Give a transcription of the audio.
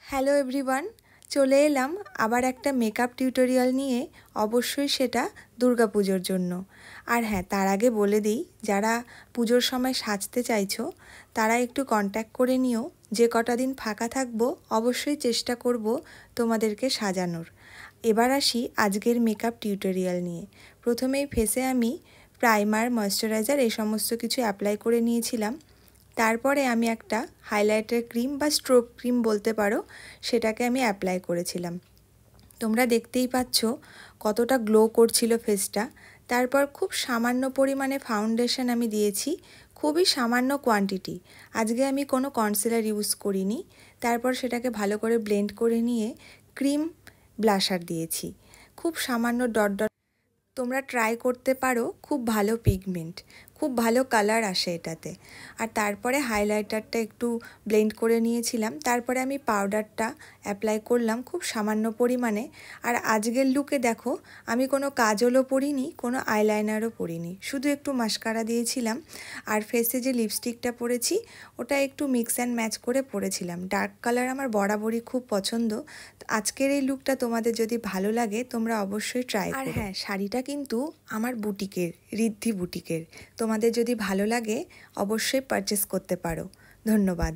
Hello everyone, চলে এলাম আবার একটা মেকআপ টিউটোরিয়াল নিয়ে, অবশ্যই সেটা দুর্গাপুজোর জন্য। আর হ্যাঁ, তার আগে বলে দিই, যারা পুজোর সময় সাজতে চাইছো তারা একটু কন্ট্যাক্ট করে নিও। যে কটা দিন ফাঁকা থাকবো অবশ্যই চেষ্টা করব তোমাদেরকে সাজানোর। এবার আসি আজকের মেকআপ টিউটোরিয়াল নিয়ে। প্রথমেই ফেসে আমি প্রাইমার, ময়েশ্চারাইজার এই সমস্ত কিছু অ্যাপ্লাই করে নিয়েছিলাম। তারপরে আমি একটা হাইলাইটার ক্রিম বা স্ট্রোক ক্রিম বলতে পারো, সেটাকে আমি অ্যাপ্লাই করেছিলাম। তোমরা দেখতেই পাচ্ছ কতটা গ্লো করছিল ফেসটা। তারপর খুব সামান্য পরিমাণে ফাউন্ডেশন আমি দিয়েছি, খুবই সামান্য কোয়ান্টিটি। আজকে আমি কোনো কনসিলার ইউজ করিনি। তারপর সেটাকে ভালো করে ব্লেন্ড করে নিয়ে ক্রিম ব্লাশার দিয়েছি, খুব সামান্য ডট ডট। তোমরা ট্রাই করতে পারো, খুব ভালো পিগমেন্ট, খুব ভালো কালার আসে এটাতে। আর তারপরে হাইলাইটারটা একটু ব্লেন্ড করে নিয়েছিলাম। তারপরে আমি পাউডারটা অ্যাপ্লাই করলাম খুব সামান্য পরিমাণে। আর আজকের লুকে দেখো, আমি কোনো কাজলও পরিনি, কোনো আইলাইনারও পরিনি, শুধু একটু মাস্কারা দিয়েছিলাম। আর ফেসে যে লিপস্টিকটা পরেছি ওটা একটু মিক্স অ্যান্ড ম্যাচ করে পরেছিলাম। ডার্ক কালার আমার বরাবরই খুব পছন্দ। আজকের এই লুকটা তোমাদের যদি ভালো লাগে তোমরা অবশ্যই ট্রাই করো। আর হ্যাঁ, শাড়িটা কিন্তু আমার বুটিকের, ঋদ্ধি বুটিকের। তোমাদের যদি ভালো লাগে অবশ্যই পারচেস করতে পারো। ধন্যবাদ।